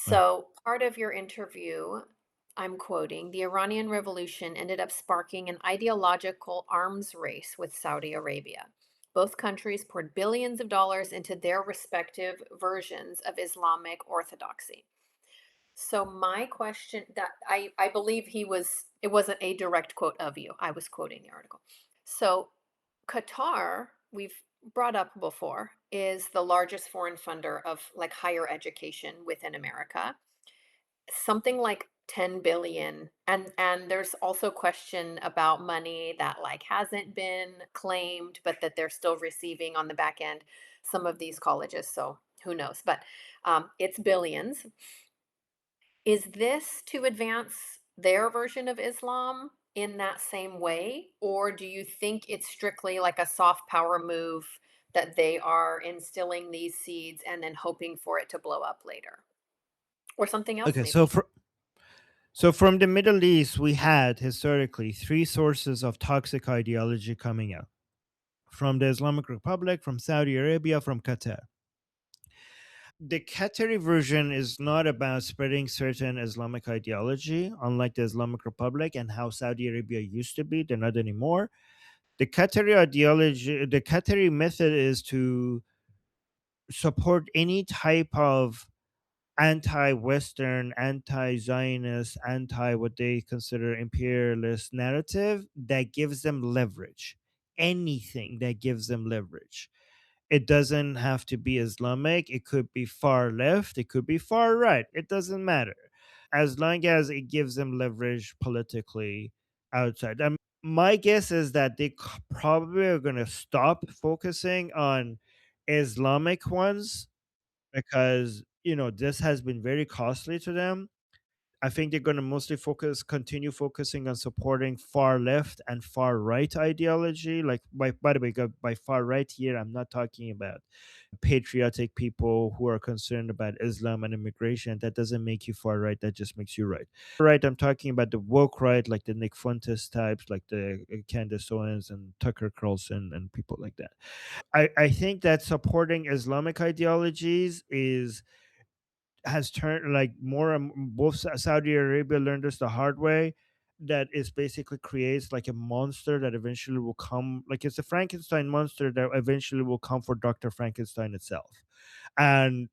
Right. So, part of your interview, I'm quoting, the Iranian Revolution ended up sparking an ideological arms race with Saudi Arabia. Both countries poured billions of dollars into their respective versions of Islamic orthodoxy. So my question that I believe it wasn't a direct quote of you. I was quoting the article. So Qatar, we've brought up before, is the largest foreign funder of like higher education within America. Something like 10 billion. And there's also question about money that like hasn't been claimed, but that they're still receiving on the back end, some of these colleges. So who knows? But it's billions. Is this to advance their version of Islam in that same way? Or do you think it's strictly like a soft power move that they are instilling these seeds and then hoping for it to blow up later? Or something else, Okay, maybe? so from the Middle East, we had historically three sources of toxic ideology coming out from the Islamic Republic, from Saudi Arabia, from Qatar. The Qatari version is not about spreading certain Islamic ideology, unlike the Islamic Republic and how Saudi Arabia used to be. They're not anymore. The Qatari ideology, the Qatari method is to support any type of anti-Western, anti-Zionist, anti what they consider imperialist narrative that gives them leverage. Anything that gives them leverage. It doesn't have to be Islamic. It could be far left. It could be far right. It doesn't matter. As long as it gives them leverage politically outside. My guess is that they probably are going to stop focusing on Islamic ones because, this has been very costly to them. I think they're going to mostly continue focusing on supporting far left and far right ideology. Like, by the way, by far right here, I'm not talking about patriotic people who are concerned about Islam and immigration. That doesn't make you far right. That just makes you right. Right, I'm talking about the woke right, like the Nick Fuentes types, like the Candace Owens and Tucker Carlson and people like that. I think that supporting Islamic ideologies is has turned like more and both Saudi Arabia learned this the hard way, that is basically creates like a monster that eventually will come, like it's a Frankenstein monster that eventually will come for Dr. Frankenstein itself. And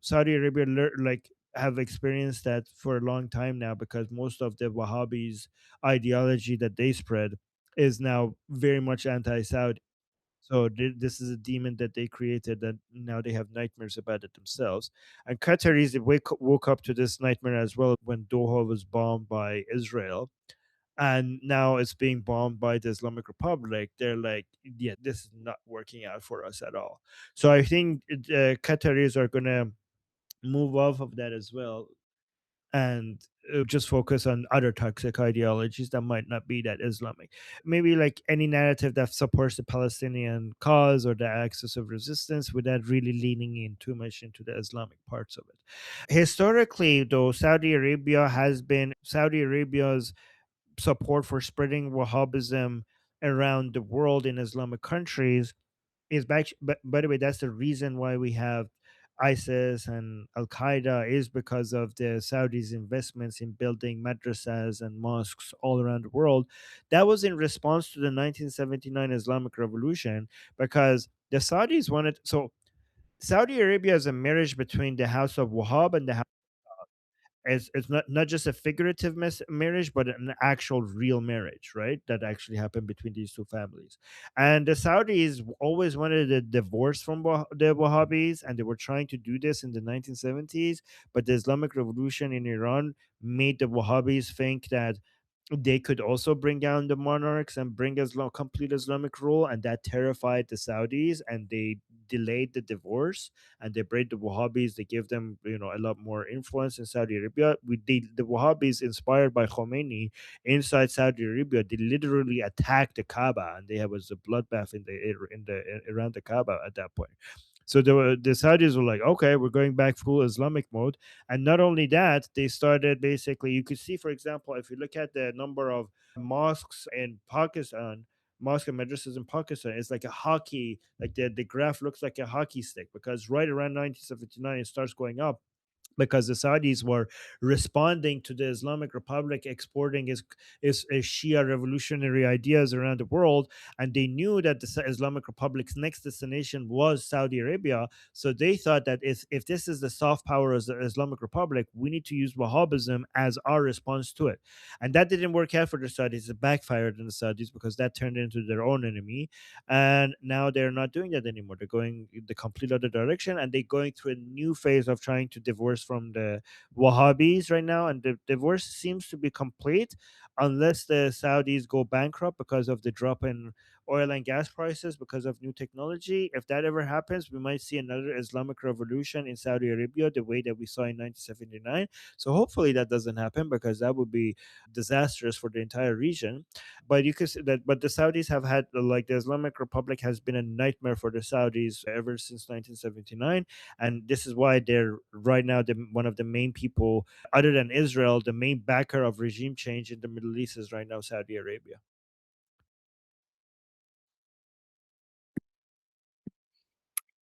Saudi Arabia like have experienced that for a long time now, because most of the Wahhabis ideology that they spread is now very much anti-Saudi. So this is a demon that they created that now they have nightmares about it themselves. And Qataris they woke up to this nightmare as well when Doha was bombed by Israel, and now it's being bombed by the Islamic Republic. They're like, yeah, this is not working out for us at all. So I think Qataris are gonna move off of that as well, and just focus on other toxic ideologies that might not be that Islamic. Maybe like any narrative that supports the Palestinian cause or the axis of resistance without really leaning in too much into the Islamic parts of it. Historically, though, Saudi Arabia's support for spreading Wahhabism around the world in Islamic countries is back. But by the way, that's the reason why we have ISIS and Al Qaeda, is because of the Saudis' investments in building madrasas and mosques all around the world. That was in response to the 1979 Islamic Revolution, because the Saudis wanted. So Saudi Arabia is a marriage between the House of Wahhab and the it's not just a figurative marriage, but an actual real marriage, right? That actually happened between these two families. And the Saudis always wanted a divorce from the Wahhabis, and they were trying to do this in the 1970s. But the Islamic Revolution in Iran made the Wahhabis think that they could also bring down the monarchs and bring complete Islamic rule, and that terrified the Saudis, and they delayed the divorce, and they brought the Wahhabis. They gave them, a lot more influence in Saudi Arabia. The Wahhabis, inspired by Khomeini, inside Saudi Arabia, they literally attacked the Kaaba, and there was a bloodbath in the around the Kaaba at that point. So the Saudis were like, okay, we're going back full Islamic mode. And not only that, they started basically, you could see, for example, if you look at the number of mosques in Pakistan, mosque and madrasas in Pakistan, it's like a hockey, like the graph looks like a hockey stick, because right around 1979, it starts going up. because the Saudis were responding to the Islamic Republic exporting his Shia revolutionary ideas around the world, and they knew that the Islamic Republic's next destination was Saudi Arabia. So they thought that if this is the soft power of the Islamic Republic, we need to use Wahhabism as our response to it, and that didn't work out for the Saudis. It backfired on the Saudis because that turned into their own enemy, and now they're not doing that anymore. They're going the complete other direction, and they're going through a new phase of trying to divorce from the Wahhabis right now, and the divorce seems to be complete unless the Saudis go bankrupt because of the drop in oil and gas prices because of new technology. If that ever happens, we might see another Islamic revolution in Saudi Arabia the way that we saw in 1979. So hopefully that doesn't happen, because that would be disastrous for the entire region. But you could say that, but the Saudis have had, like, the Islamic Republic has been a nightmare for the Saudis ever since 1979, and this is why they're right now one of the main people, other than Israel, the main backer of regime change in the Middle East is right now Saudi Arabia.